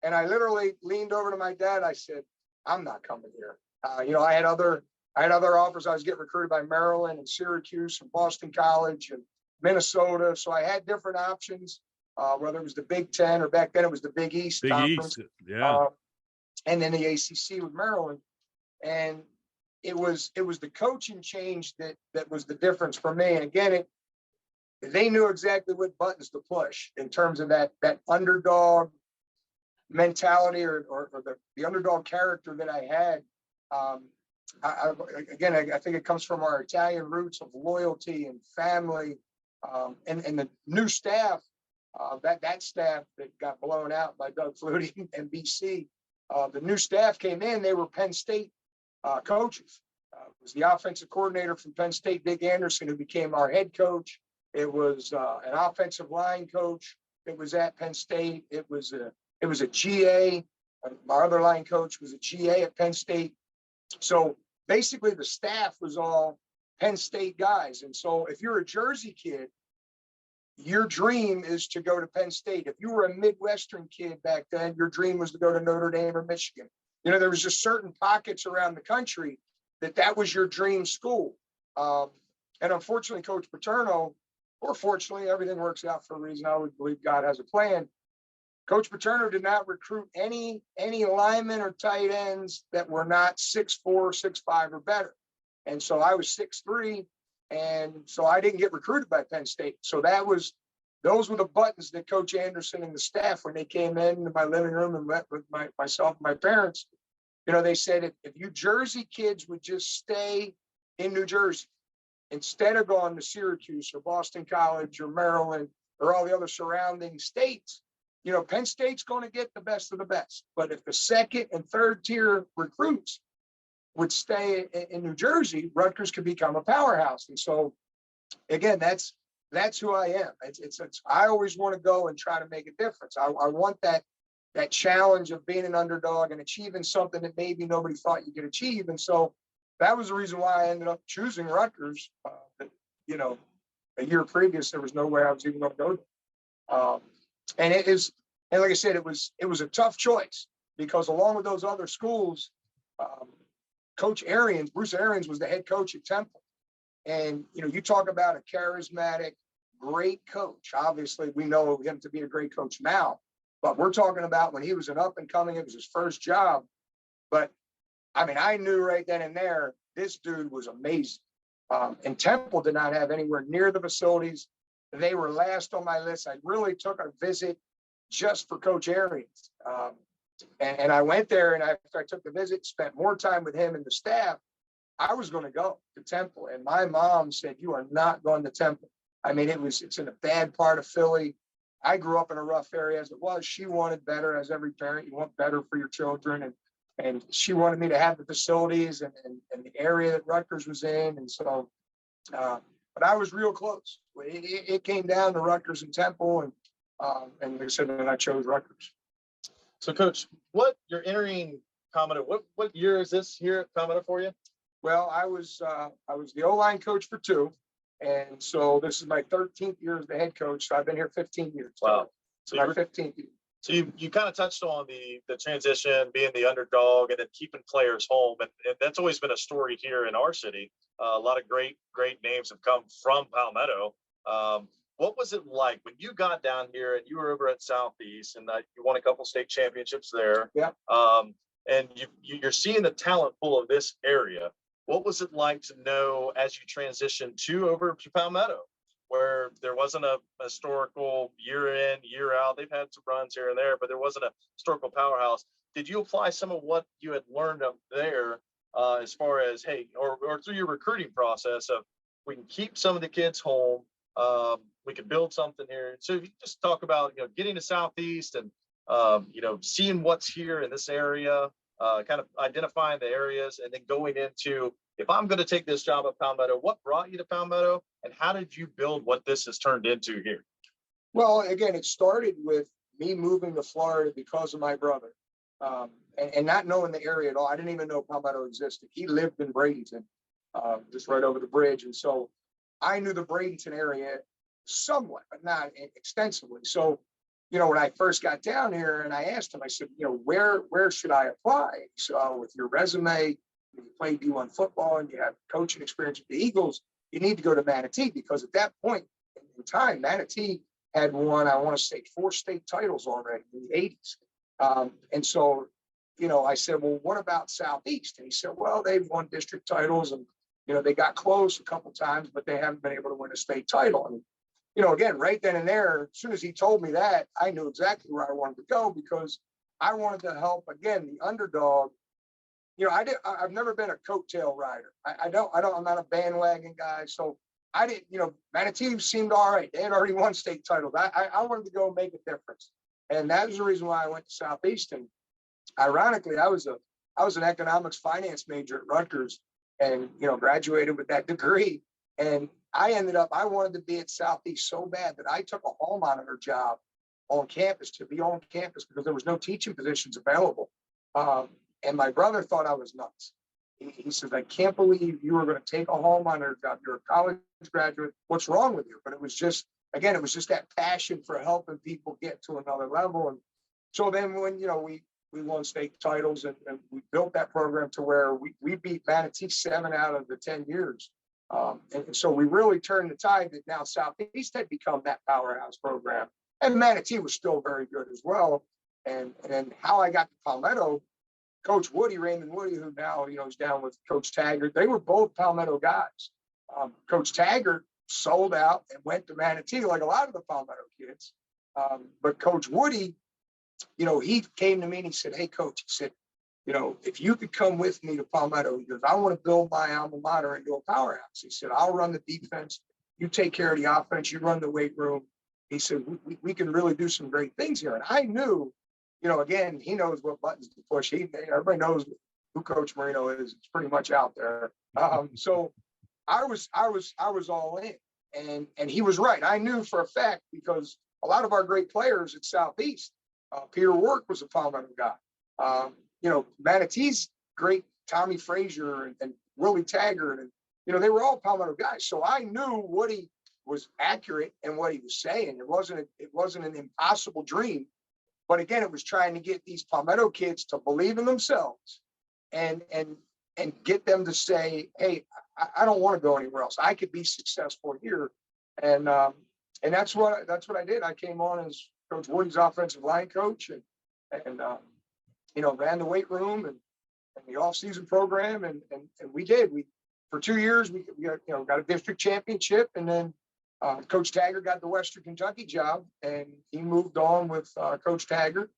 And I literally leaned over to my dad. I said, I'm not coming here. I had other offers. I was getting recruited by Maryland and Syracuse and Boston College and Minnesota. So I had different options, whether it was the Big Ten or back then it was the Big East Conference. Yeah. And then the ACC with Maryland. And it was the coaching change that was the difference for me. And again, they knew exactly what buttons to push in terms of that underdog mentality or the underdog character that I had. I think it comes from our Italian roots of loyalty and family, and the new staff, that staff that got blown out by Doug Flutie and BC. The new staff came in, they were Penn State coaches. It was the offensive coordinator from Penn State, Dick Anderson, who became our head coach. It was an offensive line coach. It was at Penn State. It was a GA. Our other line coach was a GA at Penn State. So basically the staff was all Penn State guys. And so if you're a Jersey kid, your dream is to go to Penn State. If you were a Midwestern kid back then, your dream was to go to Notre Dame or Michigan. There was just certain pockets around the country that was your dream school. And unfortunately, Coach Paterno, or fortunately, everything works out for a reason. I always believe God has a plan. Coach Paterno did not recruit any linemen or tight ends that were not 6'4", 6'5", or better. And so I was 6'3", and so I didn't get recruited by Penn State. So those were the buttons that Coach Anderson and the staff, when they came into my living room and met with myself and my parents, they said, if you Jersey kids would just stay in New Jersey instead of going to Syracuse or Boston College or Maryland or all the other surrounding states, Penn State's going to get the best of the best. But if the second and third tier recruits would stay in New Jersey, Rutgers could become a powerhouse. And so, again, that's who I am. It's I always want to go and try to make a difference. I want that challenge of being an underdog and achieving something that maybe nobody thought you could achieve. And so that was the reason why I ended up choosing Rutgers. A year previous, there was no way I was even going to go there. And like I said, it was a tough choice because along with those other schools, Coach Arians, Bruce Arians, was the head coach at Temple. And, you talk about a charismatic, great coach. Obviously, we know him to be a great coach now, but we're talking about when he was an up and coming, it was his first job. But I knew right then and there, this dude was amazing. And Temple did not have anywhere near the facilities. They were last on my list. I really took a visit just for Coach Arians. And I went there, and after I took the visit, spent more time with him and the staff, I was going to go to Temple. And my mom said, you are not going to Temple. It's in a bad part of Philly. I grew up in a rough area as it was. She wanted better, as every parent, you want better for your children. And she wanted me to have the facilities and the area that Rutgers was in. And so, but I was real close. It came down to Rutgers and Temple, and like I said, then I chose Rutgers. So, Coach, you're entering Palmetto. What year is this here at Palmetto for you? Well, I was the O-line coach for 2, and so this is my 13th year as the head coach. So I've been here 15 years. Wow. So my 15th year. So you kind of touched on the transition, being the underdog, and then keeping players home, and that's always been a story here in our city. A lot of great names have come from Palmetto. What was it like when you got down here and you were over at Southeast, and you won a couple state championships there? Yeah. And you're seeing the talent pool of this area. What was it like to know as you transitioned over to Palmetto, where there wasn't a historical year in, year out? They've had some runs here and there, but there wasn't a historical powerhouse. Did you apply some of what you had learned up there as far as, hey, or through your recruiting process of, we can keep some of the kids home, we can build something here? So if you just talk about, getting to Southeast and, seeing what's here in this area, kind of identifying the areas, and then going into, if I'm going to take this job at Palmetto, what brought you to Palmetto, and how did you build what this has turned into here? Well, again, it started with me moving to Florida because of my brother, and not knowing the area at all. I didn't even know Palmetto existed. He lived in Bradenton, just right over the bridge. And so I knew the Bradenton area somewhat, but not extensively. So, when I first got down here and I asked him, I said, where should I apply? So with your resume, you played D1 football and you have coaching experience with the Eagles, you need to go to Manatee, because at that point in time, Manatee had won, I want to say, 4 state titles already in the 80s. And so, I said, well, what about Southeast? And he said, well, they've won district titles, and, they got close a couple times, but they haven't been able to win a state title. And, again, right then and there, as soon as he told me that, I knew exactly where I wanted to go, because I wanted to help, again, the underdog. I've never been a coattail rider. I'm not a bandwagon guy. So I didn't, Manatee seemed all right. They had already won state titles. I wanted to go make a difference. And that was the reason why I went to Southeast. And ironically, I was an economics finance major at Rutgers, and, graduated with that degree. And I wanted to be at Southeast so bad that I took a hall monitor job on campus, to be on campus, because there was no teaching positions available. And my brother thought I was nuts. He says, I can't believe you were going to take a hall monitor job. You're a college graduate. What's wrong with you? But it was just that passion for helping people get to another level. And so then when, we won state titles, and we built that program to where we beat Manatee 7 out of the 10 years. And so we really turned the tide that now Southeast had become that powerhouse program. And Manatee was still very good as well. And how I got to Palmetto, Coach Raymond Woody, who now, is down with Coach Taggart, they were both Palmetto guys. Coach Taggart sold out and went to Manatee, like a lot of the Palmetto kids. But Coach Woody, he came to me and he said, hey, Coach, he said, if you could come with me to Palmetto, he goes, I want to build my alma mater into a powerhouse. He said, I'll run the defense. You take care of the offense. You run the weight room. He said, we can really do some great things here. And I knew, again, he knows what buttons to push. Everybody knows who Coach Marino is. It's pretty much out there. So I was all in, and he was right. I knew for a fact, because a lot of our great players at Southeast, Peter Work was a Palmetto guy. Manatee's great, Tommy Frazier and Willie Taggart, and they were all Palmetto guys. So I knew Woody was accurate in what he was saying. It wasn't an impossible dream. But again, it was trying to get these Palmetto kids to believe in themselves and get them to say, hey, I don't want to go anywhere else. I could be successful here. And that's what I did. I came on as Coach Woody's offensive line coach, and ran the weight room and the off-season program. And we did. For 2 years, we got a district championship, and then Coach Taggart got the Western Kentucky job, and he moved on with Coach Taggart.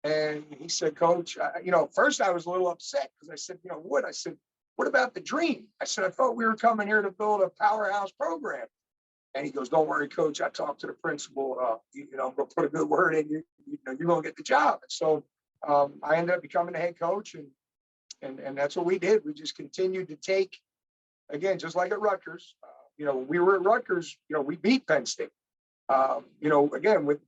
And he said, Coach, first I was a little upset, because I said, Wood, I said, what about the dream? I said, I thought we were coming here to build a powerhouse program. And he goes, don't worry, Coach. I talked to the principal. I'm going to put a good word in you. You're going to get the job. And so I ended up becoming the head coach, and that's what we did. We just continued to take, again, just like at Rutgers. We were at Rutgers. We beat Penn State. Again,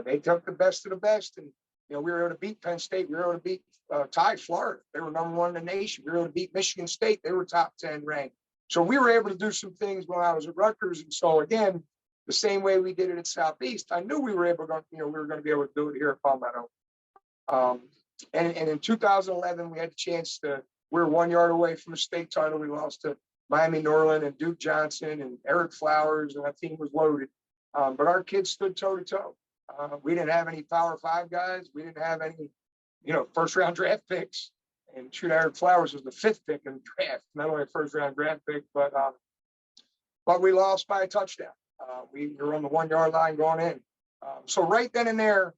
they took the best of the best, and we were able to beat Penn State. We were able to beat tied Florida. They were number 1 in the nation. We were able to beat Michigan State. They were top 10 ranked. So we were able to do some things when I was at Rutgers. And so again, the same way we did it at Southeast, I knew we were able to, we were going to be able to do it here at Palmetto. And in 2011, we had the chance to, we were 1 yard away from the state title. We lost to Miami Norland and Duke Johnson and Eric Flowers, and that team was loaded. But our kids stood toe to toe. We didn't have any Power 5 guys. We didn't have any, first round draft picks. And Eric Flowers was the 5th pick in the draft, not only a first round draft pick, but we lost by a touchdown. We were on the 1 yard line going in. So right then and there,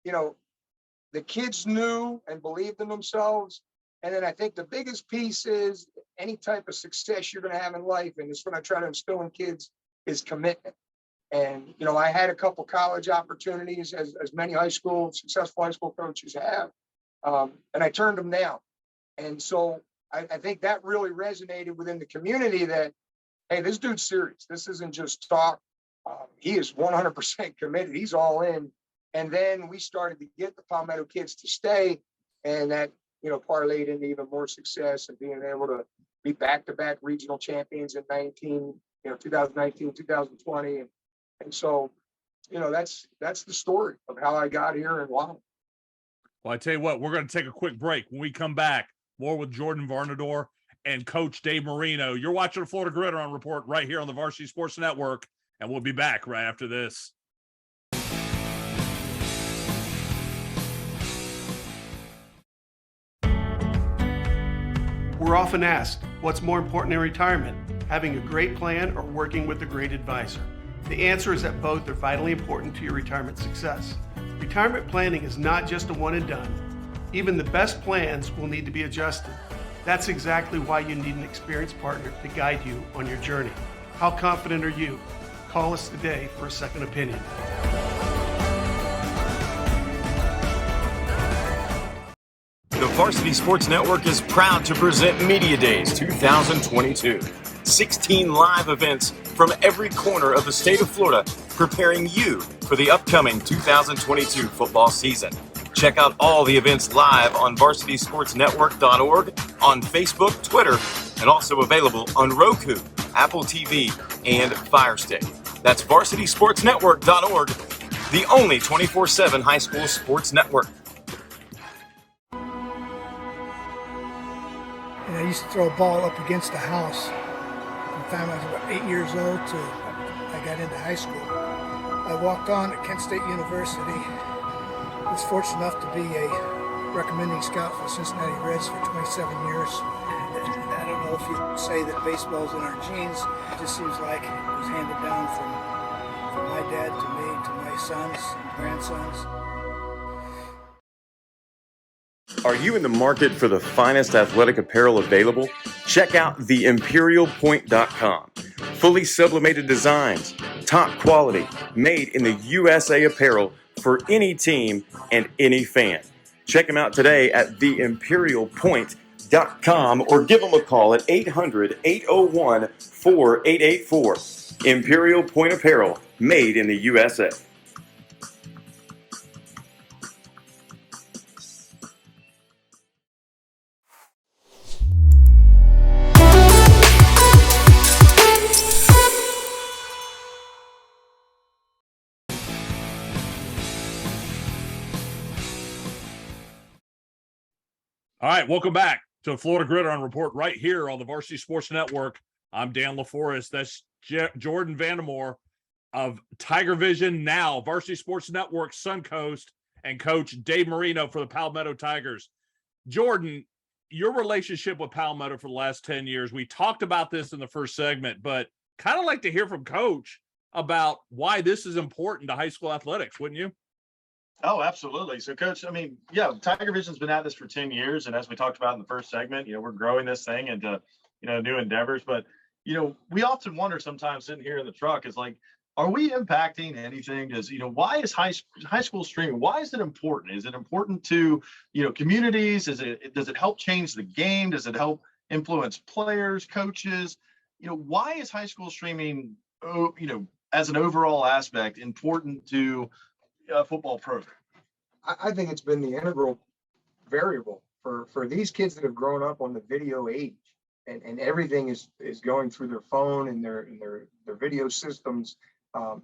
the kids knew and believed in themselves. And then I think the biggest piece is any type of success you're going to have in life, and it's what I try to instill in kids, is commitment. And, I had a couple college opportunities, as many successful high school coaches have, and I turned them down. And so I think that really resonated within the community that, hey, this dude's serious. This isn't just talk. He is 100% committed. He's all in. And then we started to get the Palmetto kids to stay, and that, parlayed into even more success and being able to be back-to-back regional champions in 2019, 2020. And so, that's the story of how I got here and why. Well, I tell you what, we're going to take a quick break. When we come back, more with Jordan Varnadore and Coach Dave Marino. You're watching the Florida Gridiron Report right here on the Varsity Sports Network, and we'll be back right after this. We're often asked, what's more important in retirement, having a great plan or working with a great advisor? The answer is that both are vitally important to your retirement success. Retirement planning is not just a one and done. Even the best plans will need to be adjusted. That's exactly why you need an experienced partner to guide you on your journey. How confident are you? Call us today for a second opinion. The Varsity Sports Network is proud to present Media Days 2022. 16 live events from every corner of the state of Florida, preparing you for the upcoming 2022 football season. Check out all the events live on varsitysportsnetwork.org, on Facebook, Twitter, and also available on Roku, Apple TV, and Fire Stick. That's varsitysportsnetwork.org, the only 24/7 high school sports network. And I used to throw a ball up against the house from the time I was about 8 years old to I got into high school. I walked on at Kent State University. I was fortunate enough to be a recommending scout for the Cincinnati Reds for 27 years. I don't know if you say that baseball's in our genes. It just seems like it was handed down from my dad to me, to my sons and grandsons. Are you in the market for the finest athletic apparel available? Check out theimperialpoint.com. Fully sublimated designs, top quality, made in the USA apparel for any team and any fan. Check them out today at theimperialpoint.com or give them a call at 800-801-4884. Imperial Point Apparel, made in the USA. All right, welcome back to the Florida Gridiron Report right here on the Varsity Sports Network. I'm Dan LaForest. That's Jordan Varnadore of TigerVision, now Varsity Sports Network, Suncoast, and Coach Dave Marino for the Palmetto Tigers. Jordan, your relationship with Palmetto for the last 10 years, we talked about this in the first segment, but kind of like to hear from Coach about why this is important to high school athletics, wouldn't you? Oh, absolutely. So, Coach, TigerVision's been at this for 10 years. And as we talked about in the first segment, we're growing this thing into, new endeavors. But, we often wonder sometimes sitting here in the truck is like, are we impacting anything? Why is high school streaming? Why is it important? Is it important to, communities? Does it help change the game? Does it help influence players, coaches? Why is high school streaming, as an overall aspect important to a football program? I think it's been the integral variable for these kids that have grown up on the video age, and everything is going through their phone and their video systems,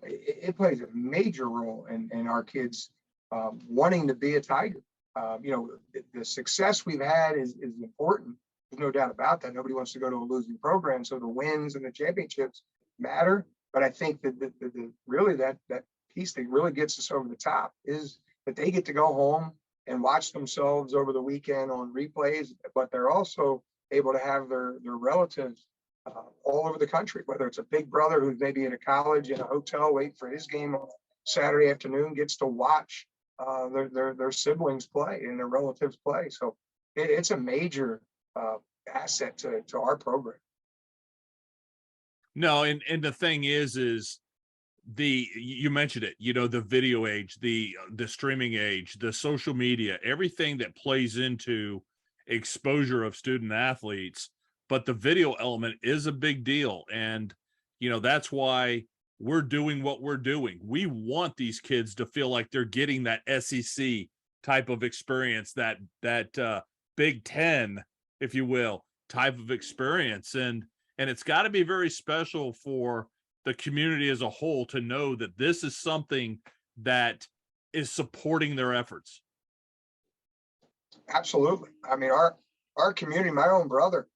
it plays a major role in our kids wanting to be a Tiger. The success we've had is important. There's no doubt about that. Nobody wants to go to a losing program, so the wins and the championships matter. But I think that really that piece that really gets us over the top is that they get to go home and watch themselves over the weekend on replays, but they're also able to have their relatives all over the country, whether it's a big brother who's maybe in a college in a hotel waiting for his game on Saturday afternoon, gets to watch their siblings play and their relatives play. So it's a major asset to our program. No, and the thing is you mentioned it, the video age, the streaming age, the social media, everything that plays into exposure of student athletes, but the video element is a big deal. And, that's why we're doing what we're doing. We want these kids to feel like they're getting that SEC type of experience, that Big Ten, if you will, type of experience. And it's got to be very special for the community as a whole to know that this is something that is supporting their efforts. Absolutely. I mean, our community, my own brother,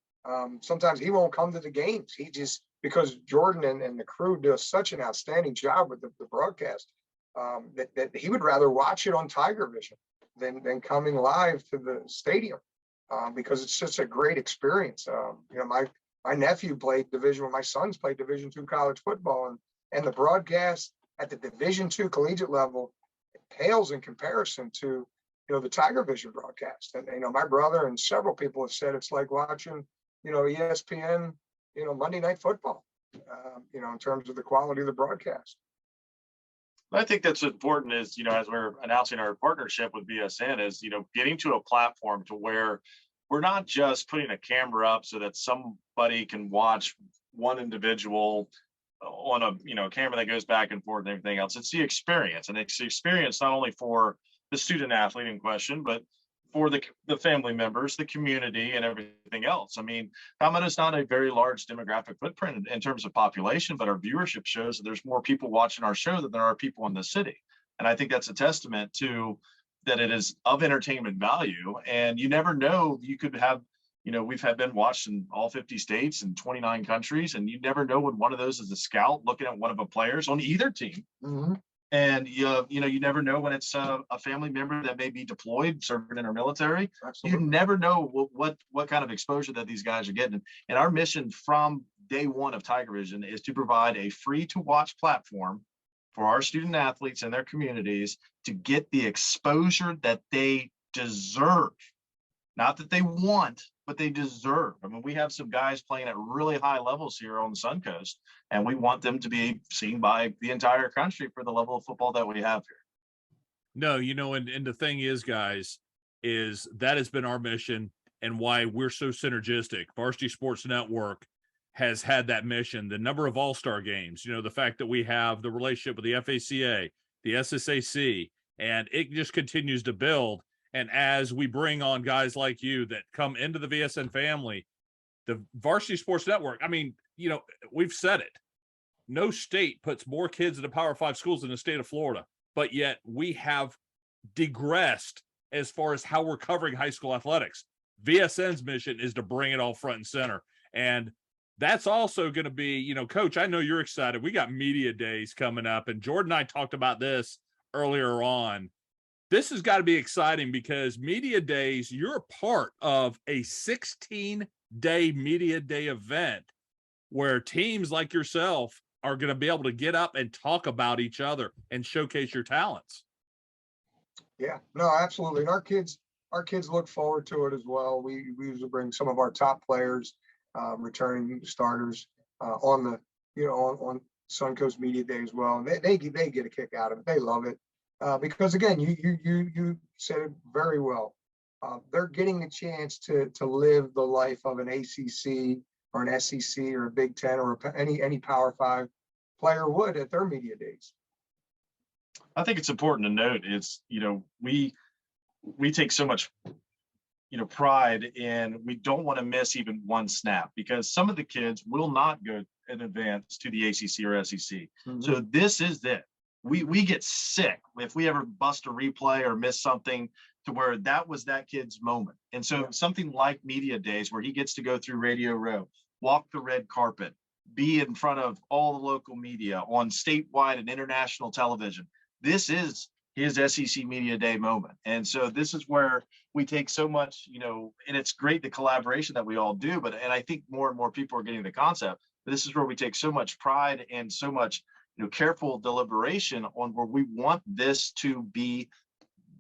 sometimes he won't come to the games. He just, because Jordan and the crew do such an outstanding job with the broadcast, that he would rather watch it on TigerVision than coming live to the stadium, because it's such a great experience. My nephew played my sons played Division II college football, and the broadcast at the Division II collegiate level pales in comparison to the TigerVision broadcast. And my brother and several people have said it's like watching ESPN Monday Night Football, in terms of the quality of the broadcast. I think that's important is, as we're announcing our partnership with BSN, is, getting to a platform to where we're not just putting a camera up so that somebody can watch one individual on a camera that goes back and forth and everything else. It's the experience, and it's the experience not only for the student athlete in question, but for the family members, the community, and everything else. I mean, Palmetto's not a very large demographic footprint in terms of population, but our viewership shows that there's more people watching our show than there are people in the city. And I think that's a testament to that it is of entertainment value. And you never know, you could have, we've been watched in all 50 states and 29 countries, and you never know when one of those is a scout looking at one of the players on either team. Mm-hmm. And you never know when it's a family member that may be deployed, serving in our military. Absolutely. You never know what kind of exposure that these guys are getting. And our mission from day one of TigerVision is to provide a free to watch platform for our student athletes and their communities to get the exposure that they deserve. Not that they want, but they deserve. I mean, we have some guys playing at really high levels here on the Suncoast, and we want them to be seen by the entire country for the level of football that we have here. No, and the thing is, guys, is that has been our mission and why we're so synergistic. Varsity Sports Network has had that mission. The number of all-star games, the fact that we have the relationship with the FACA, the SSAC, and it just continues to build. And as we bring on guys like you that come into the VSN family, the Varsity Sports Network, I mean, we've said it. No state puts more kids in the Power 5 schools than the state of Florida, but yet we have digressed as far as how we're covering high school athletics. VSN's mission is to bring it all front and center. And that's also going to be, Coach, I know you're excited. We got media days coming up, and Jordan and I talked about this earlier on. This has got to be exciting because media days, you're a part of a 16-day media day event where teams like yourself are going to be able to get up and talk about each other and showcase your talents. Yeah, no, absolutely. And our kids look forward to it as well. We usually bring some of our top players, returning starters, on Suncoast Media Day as well. And they get a kick out of it. They love it. Because again, you said it very well. They're getting the chance to live the life of an ACC or an SEC or a Big Ten or any Power 5 player would at their media days. I think it's important to note is, we take so much, pride in, we don't want to miss even one snap, because some of the kids will not go in advance to the ACC or SEC. Mm-hmm. So this is it. We get sick if we ever bust a replay or miss something to where that was that kid's moment. And so something like media days, where he gets to go through Radio Row, walk the red carpet, be in front of all the local media on statewide and international television. This is his SEC Media Day moment. And so this is where we take so much, and it's great, the collaboration that we all do, and I think more and more people are getting the concept, but this is where we take so much pride and so much, careful deliberation on where we want this to be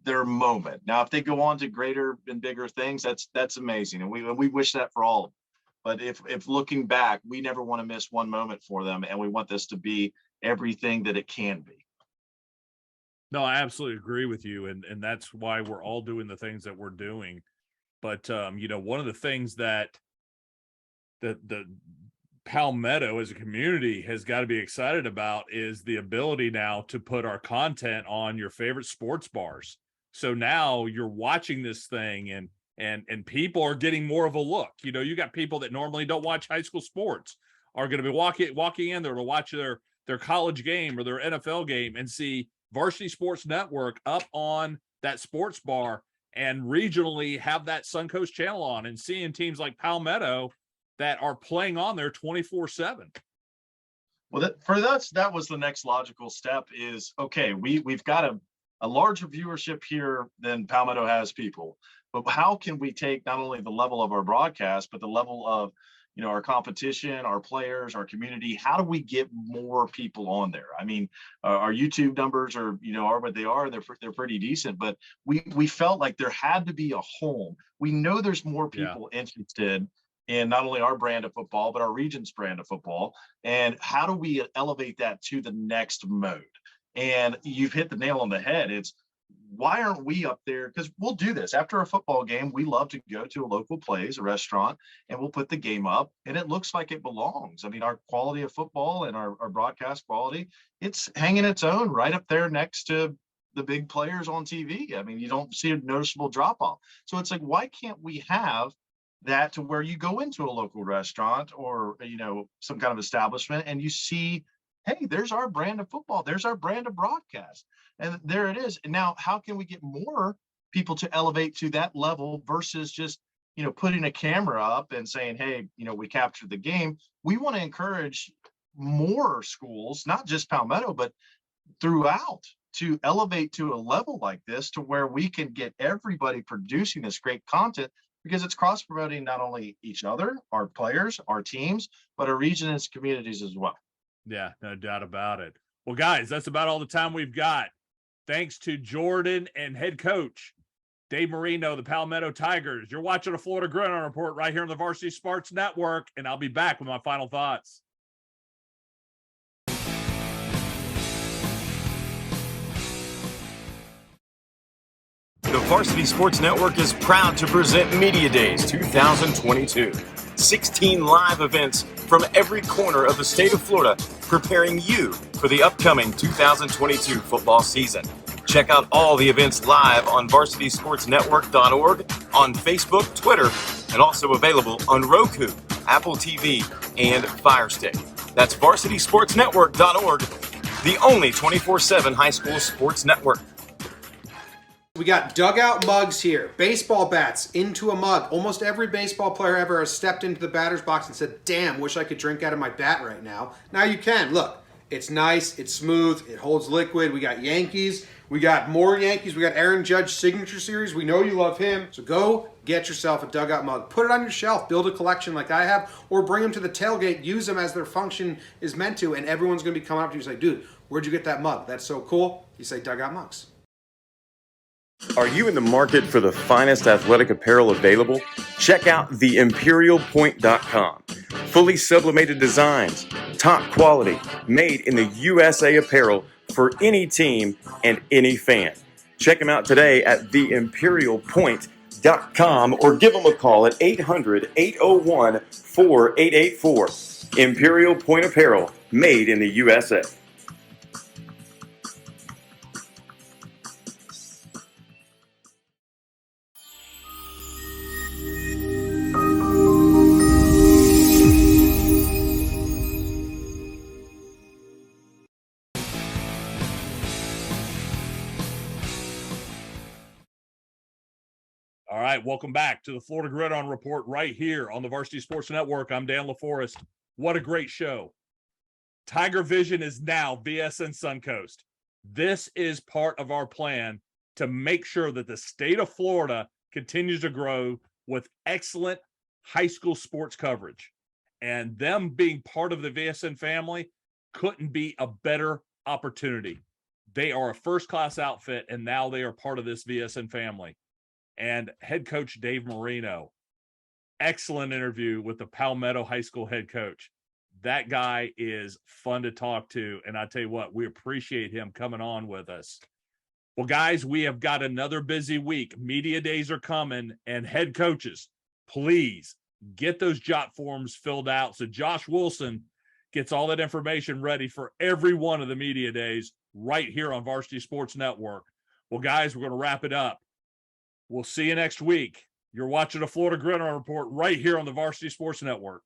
their moment. Now, if they go on to greater and bigger things, that's amazing. And we wish that for all of them. But if looking back, we never want to miss one moment for them. And we want this to be everything that it can be. No, I absolutely agree with you. And that's why we're all doing the things that we're doing. But, one of the things that the Palmetto as a community has got to be excited about is the ability now to put our content on your favorite sports bars. So now you're watching this thing and people are getting more of a look. You got people that normally don't watch high school sports are going to be walking in there to watch their college game or their NFL game and see Varsity Sports Network up on that sports bar and regionally have that Suncoast channel on, and seeing teams like Palmetto that are playing on there 24/7. Well, for us, that was the next logical step is, okay, we've got a larger viewership here than Palmetto has people, but how can we take not only the level of our broadcast, but the level of, our competition, our players, our community? How do we get more people on there? I mean, our YouTube numbers are what they are. They're pretty decent, but we felt like there had to be a home. We know there's more people interested in not only our brand of football, but our region's brand of football. And how do we elevate that to the next mode? And you've hit the nail on the head. It's, why aren't we up there? Because we'll do this after a football game. We love to go to a local place, a restaurant, and we'll put the game up and it looks like it belongs. I mean, our quality of football and our broadcast quality, it's hanging its own right up there next to the big players on TV. I mean, you don't see a noticeable drop off. So it's like, why can't we have that to where you go into a local restaurant or, some kind of establishment and you see, hey, there's our brand of football. There's our brand of broadcast. And there it is. And now how can we get more people to elevate to that level versus just, putting a camera up and saying, hey, we captured the game. We want to encourage more schools, not just Palmetto, but throughout, to elevate to a level like this to where we can get everybody producing this great content, because it's cross-promoting not only each other, our players, our teams, but our region and communities as well. Yeah, no doubt about it. Well, guys, that's about all the time we've got. Thanks to Jordan and head coach Dave Marino, the Palmetto Tigers. You're watching a Florida Gridiron Report right here on the Varsity Sports Network, and I'll be back with my final thoughts. The Varsity Sports Network is proud to present Media Days 2022. 16 live events from every corner of the state of Florida, preparing you for the upcoming 2022 football season. Check out all the events live on varsitysportsnetwork.org, on Facebook, Twitter, and also available on Roku, Apple TV, and Fire Stick. That's varsitysportsnetwork.org, the only 24/7 high school sports network. We got dugout mugs here, baseball bats into a mug. Almost every baseball player ever has stepped into the batter's box and said, damn, wish I could drink out of my bat right now. Now you can. Look, it's nice, it's smooth, it holds liquid. We got Yankees, we got more Yankees, we got Aaron Judge Signature Series. We know you love him. So go get yourself a dugout mug. Put it on your shelf, build a collection like I have, or bring them to the tailgate, use them as their function is meant to, and everyone's going to be coming up to you and say, dude, where'd you get that mug? That's so cool. You say dugout mugs. Are you in the market for the finest athletic apparel available? Check out theimperialpoint.com. Fully sublimated designs, top quality, made in the USA apparel for any team and any fan. Check them out today at theimperialpoint.com or give them a call at 800-801-4884. Imperial Point Apparel, made in the USA. right, welcome back to the Florida Gridiron Report right here on the Varsity Sports Network. I'm Dan LaForest. What a great show. TigerVision is now VSN Suncoast. This is part of our plan to make sure that the state of Florida continues to grow with excellent high school sports coverage. And them being part of the VSN family couldn't be a better opportunity. They are a first-class outfit, and now they are part of this VSN family. And head coach Dave Marino, excellent interview with the Palmetto High School head coach. That guy is fun to talk to, and I tell you what, we appreciate him coming on with us. Well, guys, we have got another busy week. Media days are coming, and head coaches, please get those jot forms filled out so Josh Wilson gets all that information ready for every one of the media days right here on Varsity Sports Network. Well, guys, we're going to wrap it up. We'll see you next week. You're watching a Florida Gridiron Report right here on the Varsity Sports Network.